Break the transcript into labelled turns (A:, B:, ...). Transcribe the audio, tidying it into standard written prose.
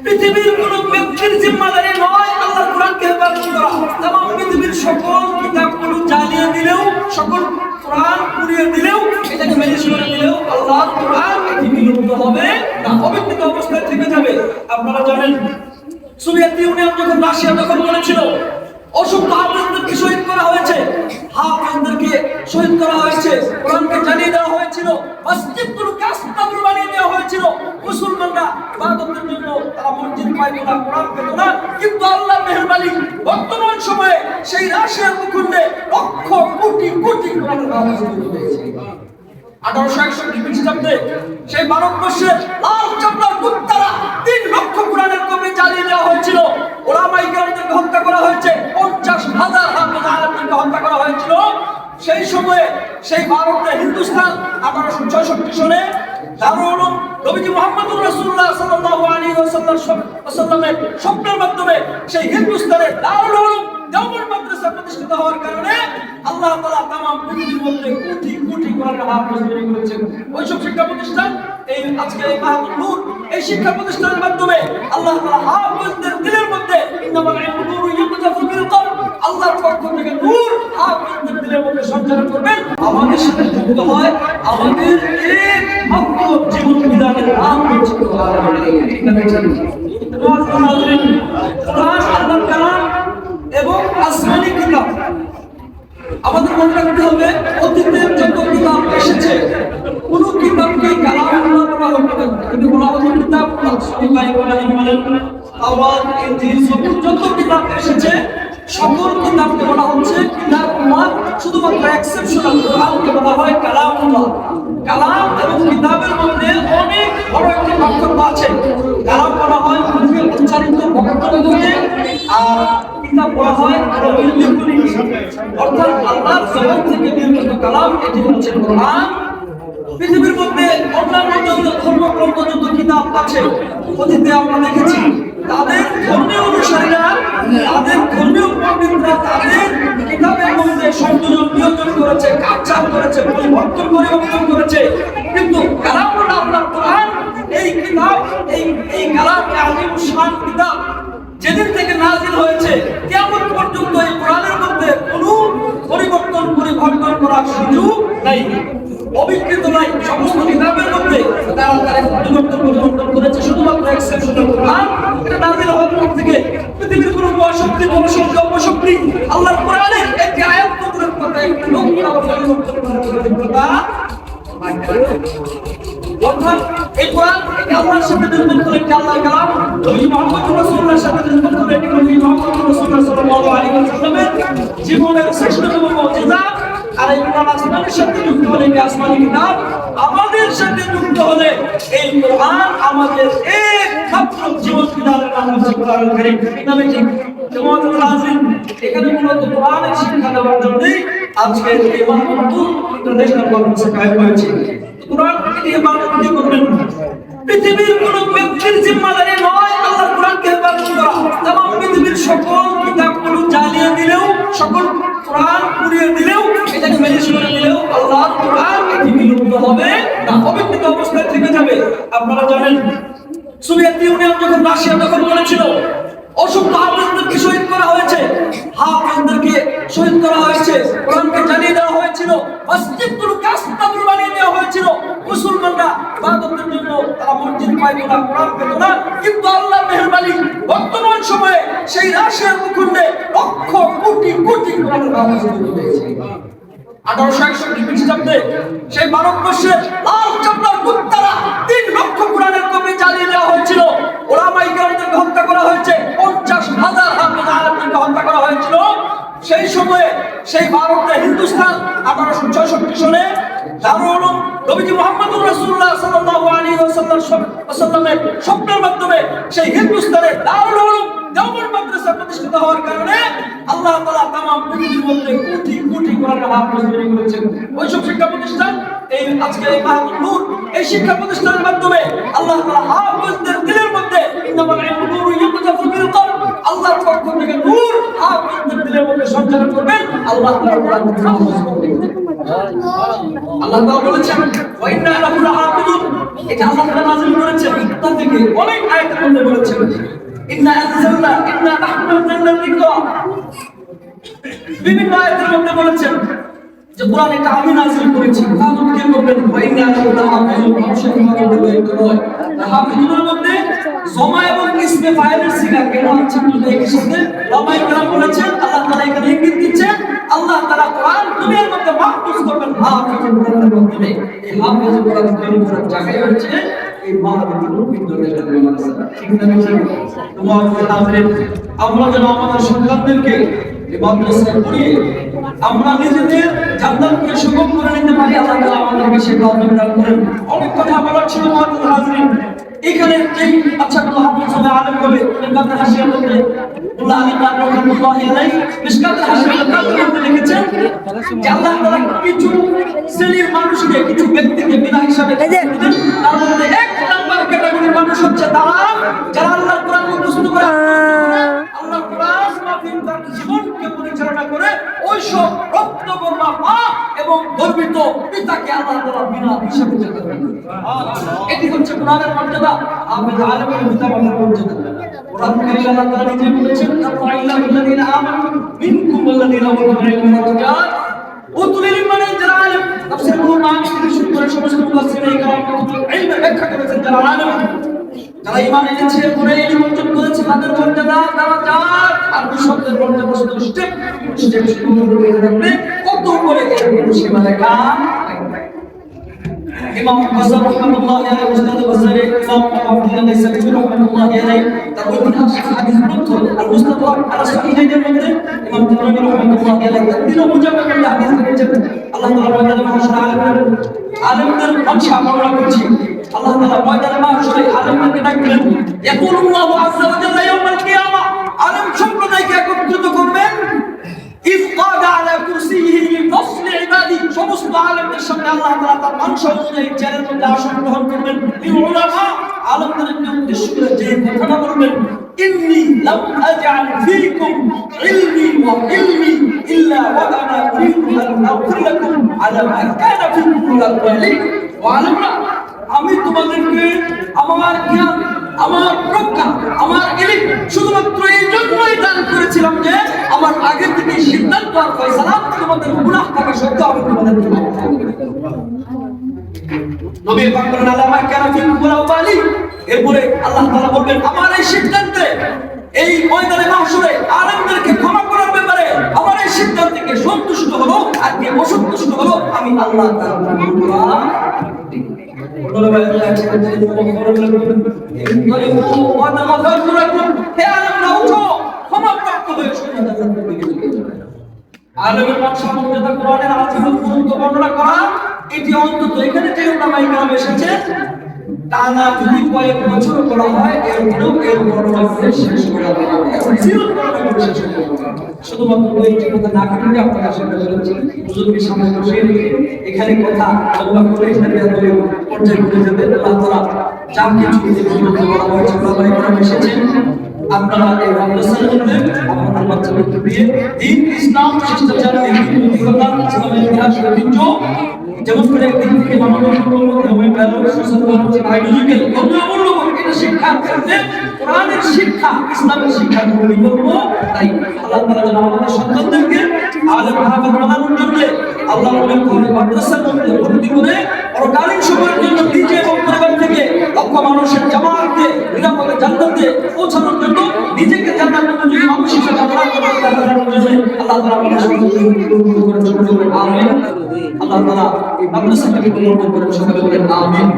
A: পৃথিবীর কোন ব্যক্তির জিম্মাদারি নয় আল্লাহর কোরআনকে হেফাজত করা। তামাম পৃথিবীর সকল কিতাবগুলো জ্বালিয়ে দিলেও, সকল কোরআন পুড়িয়ে দিলেও, এটাকে ম্যানেজ করে দিলেও আল্লাহর কোরআন এটি বিলুপ্ত হবে না, অবিকৃত অবস্থায় থেকে যাবে। আপনারা জানেন সোভিয়েত ইউনিয়ন যখন রাশিয়া দখল করেছিল, অসংখ্য হাফেজদেরকে শহীদ করা হয়েছে, হাফেজদেরকে শহীদ করা হয়েছে, কোরআনকে জ্বালিয়ে দেওয়া হয়েছিল, মসজিদগুলোকে আস্তাবল বানিয়ে দেওয়া হয়েছিল। মুসলমানরা ইবাদতের জন্য তারা মসজিদ পাইতো না, কোরআন পেত না, কিন্তু আল্লাহর মেহেরবানি বর্তমান সময়ে সেই রাশিয়ার ভূখণ্ডে লক্ষ কোটি কোটি কোরআনের হাফেজ তৈরি হয়েছে। 1861 খ্রিস্টাব্দে সেই ভারতবর্ষের লাল চামড়ার কুত্তারা 3 লক্ষ কোরআনের কপি জ্বালিয়ে দেওয়া হয়েছিল। ওলামায়ে কেরামদেরকে হত্যা করা হয়েছে, 50,000 হাফেজ আলেমদেরকে হত্যা করা হয়েছিল। সেই সময়ে সেই ভারতে হিন্দুস্তান 1866 সনে দারুল উলুম নবীজি মুহাম্মদুর রাসূলুল্লাহ সাল্লাল্লাহু আলাইহি ওয়াসাল্লামের স্বপ্নের মাধ্যমে সেই হিন্দুস্তানের দারুল উলুম দেওবন্দ মাদ্রাসা প্রতিষ্ঠিত হওয়ার কারণে আল্লাহ তাআলা তামাম পৃথিবীর মধ্যে কোটি কোটি কোরআনের হাফেজ তৈরি করেছেন। ওইসব শিক্ষা প্রতিষ্ঠান এই আজকে এই মাহমুদ নূর এই শিক্ষা প্রতিষ্ঠানের মাধ্যমে আল্লাহ তাআলা হাফেজদের দিলের মধ্যে ইন্নামাল ইলমু নূরুন ইয়াকযাফু বিল কলব, আল্লাহর পক্ষ থেকে নূর হাফেজদের দিলের মধ্যে সঞ্চার করবেন। আমাদের সাথে যুক্ত হয় আমাদের একমাত্র জীবন বিধানের নাম হচ্ছে কোরআন। কোরআন আল্লাহর কালাম এবং আসমানি কিতাব। আমাদের মনে রাখতে হবে অতীতের যত কিতাব এসেছে কোন কিতাবকে কালামুল্লাহ বলা হতো না, কিন্তু বলা হতো কিতাব। তাওরাত, ইনজিল, সবুর যত কিতাব এসেছে সকল কিতাবকে বলা হচ্ছে কিতাবুল্লাহ। শুধুমাত্র এক্সেপশনাল কোরআনকে বলা হয় কালামুল্লাহ। কালাম এবং কিতাবের মধ্যে অনেক বড় একটি পার্থক্য আছে। কালাম বলা হয় মুখে উচ্চারিত বক্তব্যকে, আর কিতাব বলা হয় অর্থাৎ আল্লাহর জবান থেকে নির্গত কালাম, এটি হচ্ছে কোরআন। পৃথিবীর মধ্যে অন্যান্য যত ধর্মগ্রন্থ যত কিতাব আছে অতীতে আমরা দেখেছি তাদের ধর্মীয় অনুসারীরা, তাদের ধর্মীয় পণ্ডিতরা তাদের কিতাবের মধ্যে সংযোজন নিয়োজন করেছে, কাটছাঁট করেছে, পরিবর্তন করেছে। কিন্তু কালামুল্লাহ আল্লাহর কোরআন এই কিতাব, এই কালাম আযীম শান কিতাব যেদিন থেকে নাযিল হয়েছে কিয়ামত পর্যন্ত এই কোরআনের মধ্যে কোনো পরিবর্তন পরিবর্তন করার সুযোগ নাই, অবিকৃত নাই। সমস্ত কিতাবের মধ্যে তারা পরিবর্তন করেছে, শুধুমাত্র এক্সেপশনাল কোরআন এটা নাযিল হওয়ার পর থেকে পৃথিবীর কোনো মহাশক্তি বলশক্তি অপশক্তি আল্লাহর কোরআনের একটি আয়াত পড়ার কথা একটি লোক পরিবর্তন করার কথা। অর্থাৎ এই কোরআন এটি আল্লাহর সাথে নির্মিত করে, এটি আল্লাহর কালাম। নবী মুহাম্মদ রাসূলুল্লাহর সাথে নির্মিত করে, এটি নবী মুহাম্মদ রাসূলুল্লাহ সাল্লাল্লাহু আলাইহি ওয়াসাল্লামের জীবনের শ্রেষ্ঠতম মুজিজা। আর এই কোরআন আসমানের সাথে যুক্ত হলে এটি আসমানি কিতাব, আমাদের সাথে যুক্ত হলে এই কোরআন আমাদের একমাত্র জীবন বিধানের নাম হচ্ছে কোরআনুল কারীম। নামে ঠিক জামাতুল হাজির এখানে মূলত কোরআনের শিক্ষা দেওয়ার জন্যই আজকে এই মাহমুদ ইন্টারন্যাশনাল কনফারেন্স কায়েম হয়েছে। কোরআন দিয়ে মানুষ কি করবেন? পৃথিবীর কোন ব্যক্তির জিম্মাদারি নয় আল্লাহর কোরআনকে হেফাজত করা। তামাম পৃথিবীর সকল কিতাবগুলো জ্বালিয়ে দিলেও, সকল কোরআন পুড়িয়ে দিলেও, এটাকে ম্যানেজ করে দিলেও আল্লাহর কোরআন এটি বিলুপ্ত হবে না, অবিকৃত অবস্থায় থেকে যাবে। আপনারা জানেন সোভিয়েত ইউনিয়ন যখন রাশিয়া দখল করেছিল, অসংখ্য হাফেজদেরকে শহীদ করা হয়েছে, হাফেজদেরকে শহীদ করা হয়েছে, কোরআনকে জ্বালিয়ে দেওয়া হয়েছিল, মসজিদগুলোকে আস্তাবল বানিয়ে দেওয়া হয়েছিল। মুসলমানরা ইবাদতের জন্য তারা মসজিদ পাইতো না, কোরআন পেত না, কিন্তু আল্লাহর মেহেরবানি বর্তমান সময়ে সেই রাশিয়ার ভূখণ্ডে লক্ষ কোটি কোটি কোরআনের হাফেজ তৈরি হয়েছে। 1861 খ্রিস্টাব্দে সেই ভারতবর্ষের লাল চামড়ার কুত্তারা 3 লক্ষ কোরআনের কপি জ্বালিয়ে দেওয়া হয়েছিল। ওলামায়ে কেরামদেরকে হত্যা করা হয়েছে, 50,000 হাফেজ আলেমদেরকে হত্যা করা হয়েছিল। সেই সময়ে সেই ভারতে হিন্দুস্তান 1866 সনে দারুল উলুম নবীজি মুহাম্মদুর রাসূলুল্লাহ সাল্লাল্লাহু আলাইহি ওয়াসাল্লামের স্বপ্নের মাধ্যমে সেই হিন্দুস্তানের দারুল উলুম দেওবন্দ মাদ্রাসা প্রতিষ্ঠিত হওয়ার কারণে আল্লাহ তাআলা তামাম পৃথিবীর মধ্যে কোটি কোটি কোরআনের হাফেজ তৈরি করেছেন। ওইসব শিক্ষা প্রতিষ্ঠান এই আজকে এই মাহমুদ নূর এই শিক্ষা প্রতিষ্ঠানের মাধ্যমে আল্লাহ তাআলা হাফেজদের দিলের মধ্যে ইন্নামাল ইলমু নূরুন ইয়াকযাফু বিল কলব, আল্লাহর পক্ষ থেকে নূর হাফেজদের দিলের মধ্যে সঞ্চার করবেন। আল্লাহ তাআলা কোরআনকে হাফেজ করবেন। আল্লাহ তাআলা বলেছেন ওয়া ইন্না লাহু লাহাফিজুন, এটা আল্লাহ তাআলা নাযিল করেছেন। তা থেকে অনেক আয়াতের মধ্যে বলেছেন রাসূলের নিকট বিভিন্ন আয়াতের মধ্যে বলেছেন যে কোরআন এটা আমি নাযিল করেছি। তাহলে কে বলবেন ওয়াইনা আল্লাহ হাফিজুল মানুষের মধ্যে বলতে হয় হাফিজুলের মধ্যে জমা এবং ইসমে ফাইলের সিগা কেন আছে বলতে এই সাথে লামায়ে কেরাম বলেছেন আল্লাহ তাআলা এখানে ইঙ্গিত দিচ্ছেন আল্লাহ তাআলা কোরআন দুনিয়ার মধ্যে মাহফুজ করবেন হাফিজুল কোরআনের মাধ্যমে। এই হাফিজুল কোরআন তৈরি করার জায়গায় হচ্ছে এই মাহফিজুল বিদ্যালয়ের মাদ্রাসা। ঠিক না ঠিক? তোমার হাফিজ আমরা যেন আমাদের সন্তানদেরকে এই মাদ্রাসায় পড়িয়ে আমরা নিজেদের জান্নাতকে সুগম করে নিতে পারি। আল্লাহ তাআলা আমাদেরকে সেই তৌফিক দান করেন। অনেক কথা বলার ছিল মুআজ্জিজ হাজরিন, এখানে যেই বাচ্চাগুলো হাফেজ হবে আলেম হবে মিশকাতুল হাসিয়ার মধ্যে আল্লাহ আলী কান রাহমাতুল্লাহি আলাইহি মিশকাতুল হাসিয়ার মধ্যে লিখেছেন যে আল্লাহ তাআলা কিছু শ্রেণীর মানুষকে কিছু ব্যক্তিকে বিনা হিসাবে তার মধ্যে এক নাম্বার ক্যাটাগরির মানুষ হচ্ছে তারা যারা আল্লাহর কোরআন মুখস্থ করে আল্লাহর কোরআন মাহফিল তার জীবনকে পরিচালনা করে ওই সব রত্নগর্বা মা এবং গর্বিত পিতাকে আল্লাহ তাআলা বিনা হিসাবে যেতে পারেন। এটি হচ্ছে কোরআনের মর্যাদা। হাফেজ আলেমের পিতামাতার মর্যাদা। কোরআন কারীম আল্লাহ তাআলা নিজে বলেছেন আল্লাযীনা আমানু মিনকুম ওয়াল্লাযীনা উতুল ইলমা দারাজাত উতুল ইলমা যারা আলেম তাফসীর কুরআন থেকে শুরু করে সমস্ত মুফাসসিরিন کرام ইলম ব্যাখ্যা করেছেন যারা আলেম যারা ঈমান এনেছে পরে ইলম অর্জন করেছে তাদের মর্যাদা দারাজাত আর শব্দের মর্যাদা শুধু স্টেপ শুরু করে রাখবে কত করে এর সীমা রেখা। ইমাম বাযার রাহমাতুল্লাহি আলাইহি উস্তাদ বাযার ইমাম আব্দুল্লাহ নাইসাবী রাহমাতুল্লাহি আলাইহি তার ঐতিহাসিক হাদিস গ্রন্থ আল মুস্তাদরাক আলা সহিহাইনের মধ্যে ইমাম তিরমিজি রাহমাতুল্লাহি আলাইহি তিন মুজাব্বাদ হাদিস লিখেছেন। আল্লাহ তাআলা ময়দানে মাহশারে আলেমদের ভাষা বর্ণনা করছি। আল্লাহ তাআলা ময়দানে মাহশারে আলেমদেরকে ডাকবেন ইয়াকুলুল্লাহু আযজা ওয়া জাল্লা ইয়াউমাল কিয়ামা আলেম সম্প্রদায়কে একত্রিত করবেন ইফকাদা আলা কুরসিহি লিফসলি ইবাদি সমস্ত আলেমদের সামনে আল্লাহ তাআলা তার মাংস অনুযায়ী চেয়ারের মধ্যে আসন গ্রহণ করবেন। উলামা আলেমদেরকে উদ্দেশ্য করে যে কথাটা বলবেন ইন্নী লাম আজআল ফীকুম ইলমি ওয়া ইলমি ইল্লা ওয়া আনা উরিদু আন আগফির লাকুম আলা মা কানা ফীকুম মিনাল ওয়ালিদ ওয়া আলামা আমি তোমাদেরকে আমার জ্ঞান আমার প্রজ্ঞা আমার ইলম শুধুমাত্র এই জন্যই দান করেছিলাম যে আমার আগে থেকে সিদ্ধান্ত আর ফয়সালা তোমাদের গুনাহ থাকা সত্ত্বেও আমি তোমাদেরকে মাফ করব। নবী পাক বলেন আলামা কানা ফীকুম ওয়া ওয়ালি এরপরে আল্লাহ তাআলা বলবেন আমার এই সিদ্ধান্তে এই ময়দানে মাহশরে আলেমদেরকে ক্ষমা করার ব্যাপারে আমার এই সিদ্ধান্তকে সন্তুষ্ট হলো আর কে অসন্তুষ্ট হলো আমি আল্লাহ তাআলা আলেমের ভাষা মর্যাদা কোরআনের আযাব গুরুত্ব বর্ণনা করা এটি অন্তত এখানে যে উলামায়ে কেরাম এসেছে টানা যদি কয়েক বছর করা হয় এরপরেও এর বর্ণনা করে শেষ করা যাবে না। সিরত বর্ণনা করে শেষ করা যাবে না। শুধুমাত্র এই কথা না কাটিয়ে আপনারা সামনে বলেছি হুজুরকে সামনে বসিয়ে রেখে এখানে কথা আল্লাহ করে এখানে আমাদের পর্যায়ে ঘুরে যাবে। আল্লাহ তাআলা যা কিছু এই জীবনে বলা হয়েছে উলামায়ে কেরাম এসেছেন আপনারা এই মাদ্রাসার মধ্যে আপনাদের বাচ্চাদেরকে দিয়ে দ্বীন ইসলাম শিষ্টাচার নৈতিকতা ইসলামের ইতিহাস ঐতিহ্য যেমন করে একদিন থেকে আইডিওলজিক্যাল মূল্যবোধ এটা শিক্ষার ক্ষেত্রে কোরআনের শিক্ষা ইসলামের শিক্ষা গ্রহণ করব। তাই আল্লাহ তাআলা যেন আমাদের সন্তানদেরকে আলেম হাফেজ বানানোর জন্য আল্লাহ নবীর মাদ্রাসার মধ্যে ভর্তি করে পরকালীন সময়ের জন্য নিজে এবং পরিবার থেকে লক্ষ মানুষের জামাতকে নিরাপদে জান্নাতে পৌঁছানোর জন্য নিজেকে জান্নাতের জন্য মানুষ হিসেবে আল্লাহ তাআলা আমাদের সন্তানদেরকে আমিন। আল্লাহ তাআলা এই মাদ্রাসাটাকে কবুল করেন সকলে বলেন আমিন।